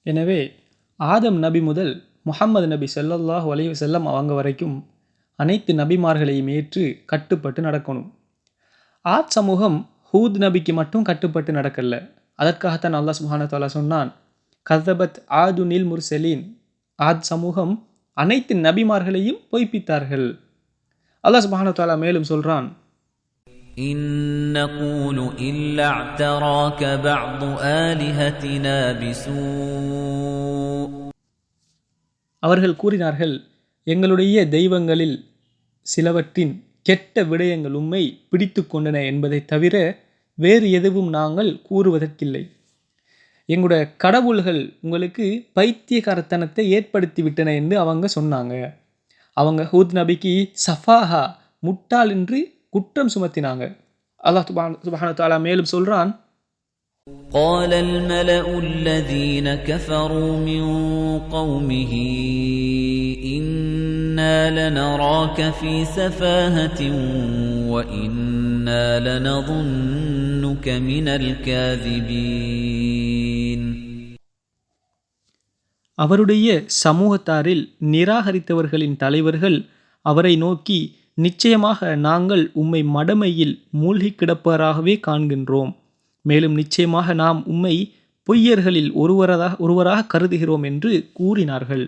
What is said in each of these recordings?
எனவே ஆதம் நபி முதல் முஹம்மது நபி ஸல்லல்லாஹு அலைஹி வஸல்லம் அவங்க வரைக்கும் அனைத்து நபிமார்களையும் ஏற்று கட்டுப்பட்டு நடக்கணும். ஆத் சமூகம் ஹூத் நபிக்கு மட்டும் கட்டுப்பட்டு நடக்கல. அதற்காகத்தான் அல்லாஹ் சுப்ஹானஹு வ தஆலா சொன்னான், கஸபத் ஆதுனில் முர்சலீன். ஆத் சமூகம் அனைத்து நபிமார்களையும் பொய்ப்பித்தார்கள். அல்லாஹ் சுப்ஹானஹு வ தஆலா மேலும் சொல்றான், إن نقول إلا اعتراك بعض آلهتنا بسوء. அவர்கள் கூறினார்கள், எங்களுடைய தெய்வங்களில் சிலவற்றின் கெட்ட விடயங்கள் உம்மை பிடித்து கொண்டன என்பதை தவிர வேறு எதுவும் நாங்கள் கூறுவதற்கில்லை. எங்களுடைய கடவுள்கள் உங்களுக்கு பைத்தியகாரத்தனத்தை ஏற்படுத்தி விட்டன என்று அவங்க சொன்னாங்க. அவங்க ஹூத் நபிக்கு சஃபாஹா முட்டாள் என்று குற்றம் சுமத்தினாங்க. அல்லாஹ் சுப்ஹானஹு வ தஆலா மேலும் சொல்றான், قال الملأ الذين كفروا من قومه إنا لنراك في سفاهة وإنا لنظنك من الكاذبين. அவருடைய சமூகத்தாரில் நிராகரித்தவர்களின் தலைவர்கள் அவரை நோக்கி, நிச்சயமாக நாங்கள் உம்மை மடமையில் மூழ்கி கிடப்பவராகவே காண்கின்றோம். மேலும் நிச்சயமாக நாம் உம்மை பொய்யர்களில் ஒருவராக கருதுகிறோம் என்று கூறினார்கள்.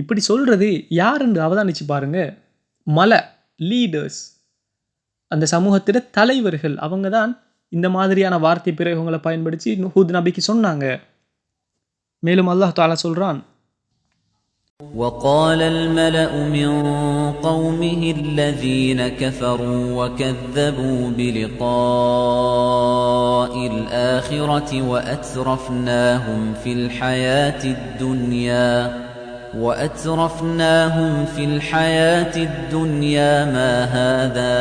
இப்படி சொல்றது யார் என்று அவதானிச்சு பாருங்க. லீடர்ஸ், அந்த சமூகத்திட தலைவர்கள், அவங்க தான் இந்த மாதிரியான வார்த்தை பிரயோகங்களை பயன்படுத்தி ஹூத் நபிக்கு சொன்னாங்க. மேலும் அல்லாஹ் தஆலா சொல்றான், وقال الملأ من قومه الذين كفروا وكذبوا بلقاء الآخرة وأترفناهم في الحياة الدنيا ما هذا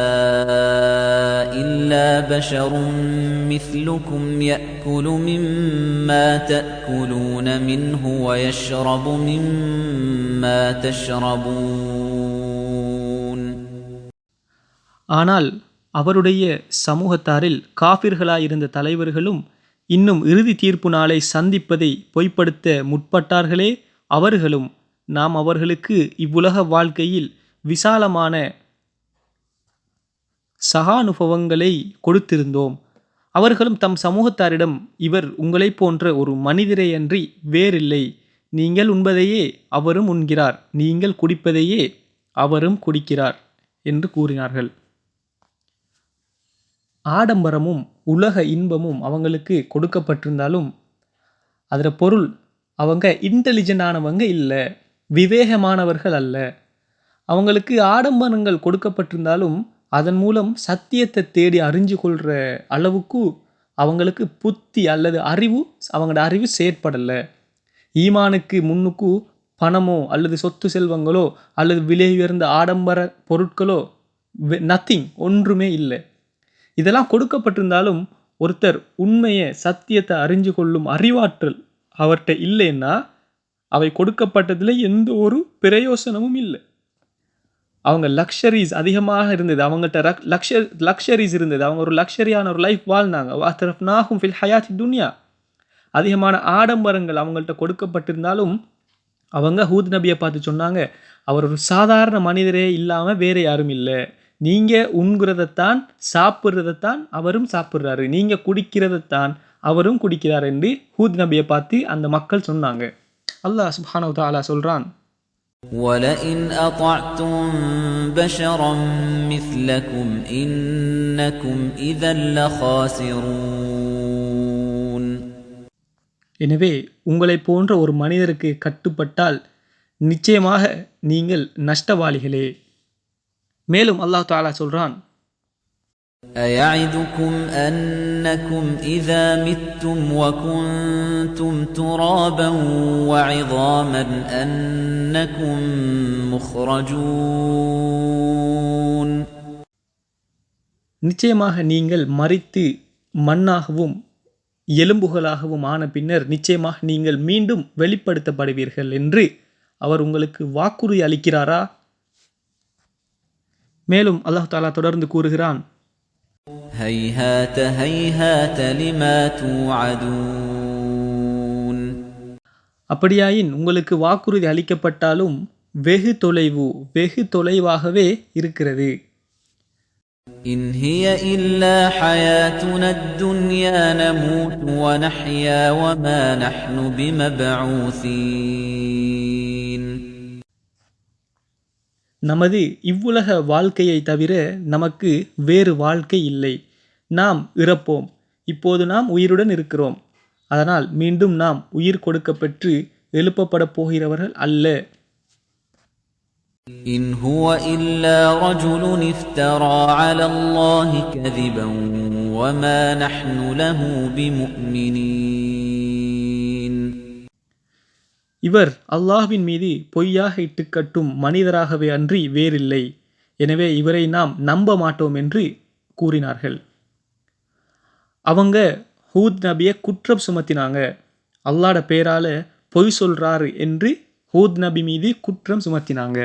إلا بشر مثلكم يأكل مما تأكلون منه ويشرب مما تشربون. ஆனால் அவருடைய சமூகத்தாரில் காபிர்களாயிருந்த தலைவர்களும் இன்னும் இறுதி தீர்ப்பு நாளை சந்திப்பதை பொய்ப்படுத்த முற்பட்டார்களே, அவர்களும் நாம் அவர்களுக்கு இவ்வுலக வாழ்க்கையில் விசாலமான சகானுபவங்களை கொடுத்திருந்தோம். அவர்களும் தம் சமூகத்தாரிடம், இவர் உங்களைப் போன்ற ஒரு மனிதரையன்றி வேறில்லை. நீங்கள் உண்பதையே அவரும் உண்கிறார், நீங்கள் குடிப்பதையே அவரும் குடிக்கிறார் என்று கூறினார்கள். ஆடம்பரமும் உலக இன்பமும் அவங்களுக்கு கொடுக்கப்பட்டிருந்தாலும் அதோட பொருள் அவங்க இன்டெலிஜென்டானவங்க இல்லை, விவேகமானவர்கள் அல்ல. அவங்களுக்கு ஆடம்பரங்கள் கொடுக்கப்பட்டிருந்தாலும் அதன் மூலம் சத்தியத்தை தேடி அறிஞ்சு கொள்கிற அளவுக்கு அவங்களுக்கு புத்தி அல்லது அவங்களோட அறிவு செயற்படலை. ஈமானுக்கு முன்னுக்கு பணமோ அல்லது சொத்து செல்வங்களோ அல்லது விலை உயர்ந்த ஆடம்பர பொருட்களோ நத்திங், ஒன்றுமே இல்லை. இதெல்லாம் கொடுக்கப்பட்டிருந்தாலும் ஒருத்தர் உண்மையை சத்தியத்தை அறிஞ்சு கொள்ளும் அறிவாற்றல் அவர்கிட்ட இல்லைன்னா அவை கொடுக்கப்பட்டதில் எந்த ஒரு பிரயோசனமும் இல்லை. அவங்க லக்ஷரிஸ் அதிகமாக இருந்தது, அவங்கள்ட்ட லக்ஷரிஸ் இருந்தது, அவங்க ஒரு லக்ஷரியான ஒரு லைஃப் வாழ்ந்தாங்க. வஅத்ரஃப்னாஹும் ஃபில் ஹயாத்தி துன்யா, அதிகமான ஆடம்பரங்கள் அவங்கள்ட்ட கொடுக்கப்பட்டிருந்தாலும் அவங்க ஹூத் நபியை பார்த்து சொன்னாங்க, அவர் ஒரு சாதாரண மனிதரே இல்லாமல் வேறு யாரும் இல்லை. நீங்கள் உண்கிறதைத்தான் சாப்பிட்றதைத்தான் அவரும் சாப்பிட்றாரு, நீங்கள் குடிக்கிறதைத்தான் அவரும் குடிக்கிறார் என்று ஹூத் நபியை பார்த்து அந்த மக்கள் சொன்னாங்க. அல்லாஹ் சுப்ஹானஹு வ தஆலா சொல்றான், وَلَئِنْ أَطَعْتُمْ بَشَرًا مِثْلَكُمْ إِنَّكُمْ إِذًا لَخَاسِرُونَ. எனவே உங்களைப் போன்ற ஒரு மனிதருக்கு கட்டுப்பட்டால் நிச்சயமாக நீங்கள் நஷ்டவாளிகளே. மேலும் அல்லாஹ் தஆலா சொல்றான், أَيَعِدُكُمْ أَنَّكُمْ إِذَا مِتُّمْ وَكُنْتُمْ تُرَابًا وَعِظَامًا أَنَّكُمْ مُخْرَجُونَ. நிச்சயமாக நீங்கள் மரித்து மண்ணாகவும் எலும்புகளாகவும் ஆன பின்னர் நிச்சயமாக நீங்கள் மீண்டும் வெளிப்படுத்தப்படுவீர்கள் என்று அவர் உங்களுக்கு வாக்குறுதி அளிக்கிறாரா? மேலும் அல்லாஹ் தஆலா தொடர்ந்து கூறுகிறான், هَيْهَاتَ هَيْهَاتَ لِمَا تُوعَدُونَ. அப்படியாயின் உங்களுக்கு வாக்குறுதி அளிக்கப்பட்டாலும் வெகு தொலைவாகவே இருக்கிறது. إن هي إلا حياتنا الدنيا نموت ونحيا وما نحن بمبعوثين. நமது இவ்வுலக வாழ்க்கையை தவிர நமக்கு வேறு வாழ்க்கை இல்லை. நாம் இறப்போம். இப்போது நாம் உயிருடன் இருக்கிறோம். அதனால் மீண்டும் நாம் உயிர் கொடுக்கப்பெற்று எழுப்பப்படப் போகிறவர்கள் அல்ல. إن هو إلا رجل افترى على الله كذبا وما نحن له بمؤمنين. இவர் அல்லாஹ்வின் மீது பொய்யாக இட்டுக்கட்டும் மனிதராகவே அன்றி வேறில்லை. எனவே இவரை நாம் நம்ப மாட்டோம் என்று கூறினார்கள். அவங்க ஹூத் நபியை குற்றம் சுமத்தினாங்க. அல்லாஹ்ட பேரால பொய் சொல்றாரு என்று ஹூத் நபி மீது குற்றம் சுமத்தினாங்க.